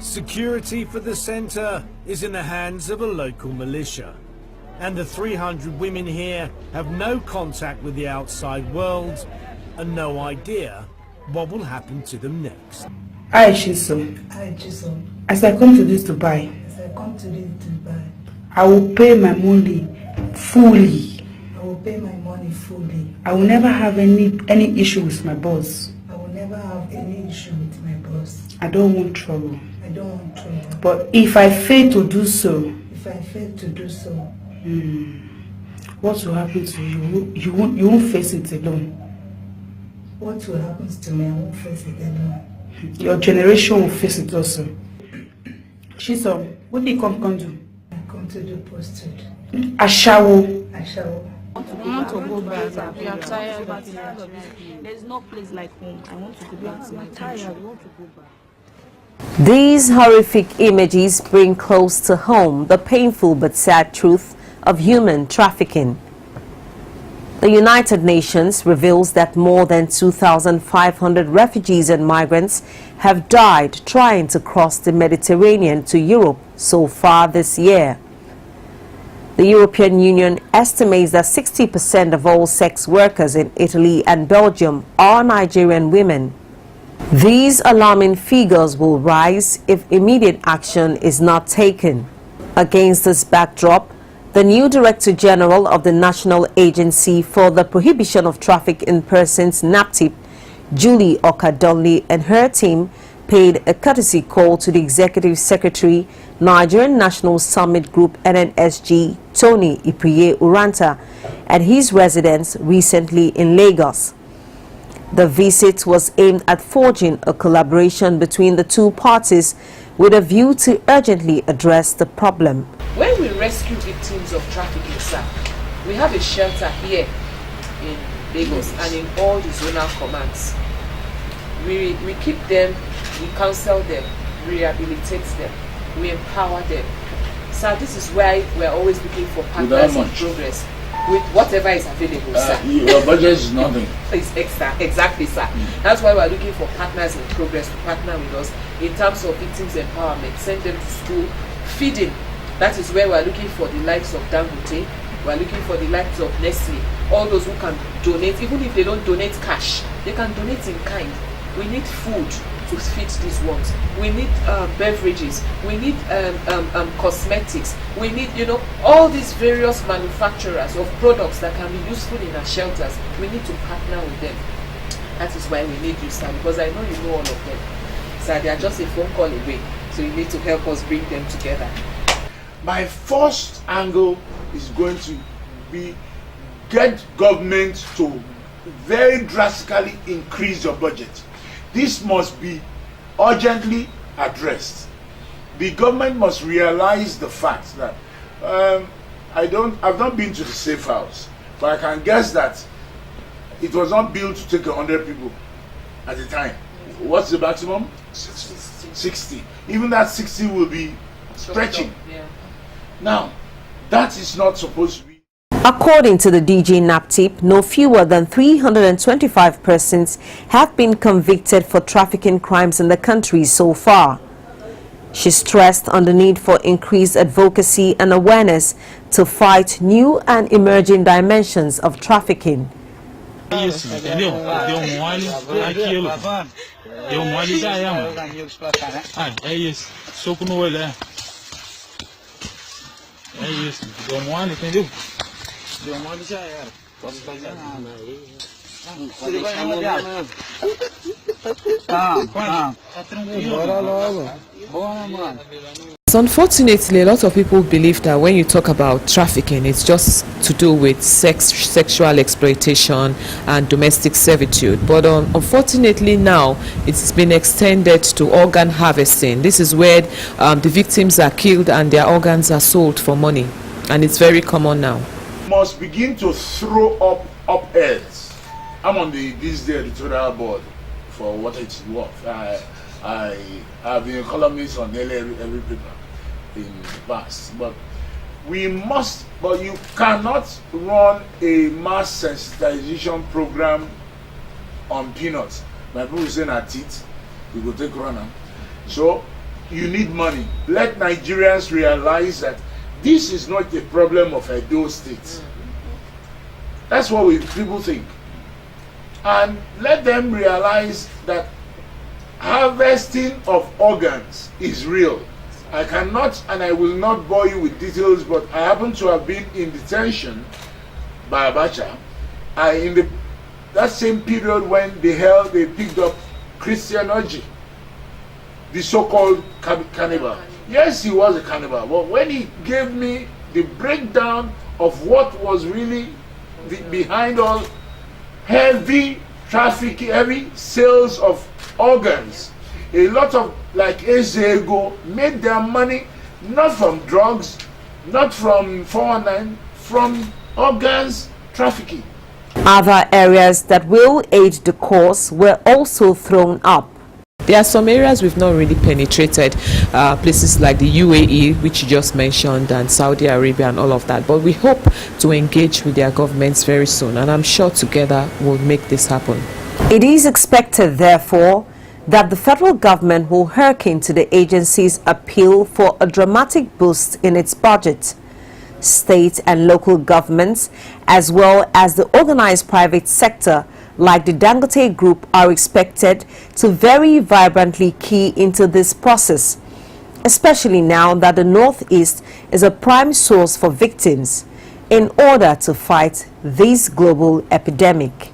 Security for the centre is in the hands of a local militia, and the 300 women here have no contact with the outside world and no idea what will happen to them next. Hi, Shiso. Hi, Shiso. As I come to this Dubai, I will pay my money fully. I will pay my money fully. I will never have any issue with my boss. I will never have any issue with my boss. I don't want trouble. I don't want trouble. But if I fail to do so, what will happen to you? You won't face it alone. What will happen to me? I won't face it alone. Your generation will face it also. Shiso, what do you come do? I come to do posted. Ashawo. I want to go back. We are tired. There's no place like home. I want to go back to my country. I want to go back. These horrific images bring close to home the painful but sad truth of human trafficking. The United Nations reveals that more than 2,500 refugees and migrants have died trying to cross the Mediterranean to Europe so far this year. The European Union estimates that 60% of all sex workers in Italy and Belgium are Nigerian women. These alarming figures will rise if immediate action is not taken. Against this backdrop, the new Director General of the National Agency for the Prohibition of Traffic in Persons, NAPTIP, Julie Okadonli, and her team paid a courtesy call to the Executive Secretary, Nigerian National Summit Group NNSG, Tony Ipriye Uranta, at his residence recently in Lagos. The visit was aimed at forging a collaboration between the two parties with a view to urgently address the problem. When we rescue victims of trafficking, sir, we have a shelter here in Lagos and in all the zonal commands. We keep them, we counsel them, we rehabilitate them, we empower them. Sir, this is why we're always looking for partners in progress with whatever is available, sir. Your budget is nothing. It's extra, exactly, sir. That's why we're looking for partners in progress to partner with us in terms of victims empowerment, send them to school, feeding. That is where we're looking for the likes of Dangote, we're looking for the likes of Nestle, all those who can donate, even if they don't donate cash, they can donate in kind. We need food to feed these ones. We need beverages. We need cosmetics. We need, all these various manufacturers of products that can be useful in our shelters. We need to partner with them. That is why we need you, sir, because I know you know all of them. Sir, they are just a phone call away, so you need to help us bring them together. My first angle is going to be get government to very drastically increase your budget. This must be urgently addressed. The government must realize the fact that I've not been to the safe house, but I can guess that it was not built to take 100 people at a time. What's the maximum? 60. Even that 60 will be stretching. Yeah. Now, that is not supposed to be. According to the DG NAPTIP, no fewer than 325 persons have been convicted for trafficking crimes in the country so far. She stressed on the need for increased advocacy and awareness to fight new and emerging dimensions of trafficking. Unfortunately, a lot of people believe that when you talk about trafficking, it's just to do with sexual exploitation and domestic servitude. But unfortunately now, it's been extended to organ harvesting. This is where the victims are killed and their organs are sold for money. And it's very common now. Must begin to throw up heads. I'm on this day editorial board for what it's worth. I have been a columnist on nearly every paper in the past, but you cannot run a mass sensitization program on peanuts. My people say na teeth, we go take run. So you need money. Let Nigerians realize that this is not a problem of Edo State. That's what people think. And let them realize that harvesting of organs is real. I cannot and I will not bore you with details, but I happen to have been in detention by Abacha. In that same period when they picked up Christian Oji, the so-called cannibal. Yes, he was a cannibal, but when he gave me the breakdown of what was really behind all heavy trafficking, heavy sales of organs, a lot of, like Ezego, made their money not from drugs, not from 419, from organs trafficking. Other areas that will aid the cause were also thrown up. There are some areas we've not really penetrated, places like the UAE, which you just mentioned, and Saudi Arabia and all of that. But we hope to engage with their governments very soon, and I'm sure together we'll make this happen. It is expected, therefore, that the federal government will hearken to the agency's appeal for a dramatic boost in its budget. State and local governments, as well as the organized private sector, like the Dangote Group, are expected to very vibrantly key into this process, especially now that the Northeast is a prime source for victims in order to fight this global epidemic.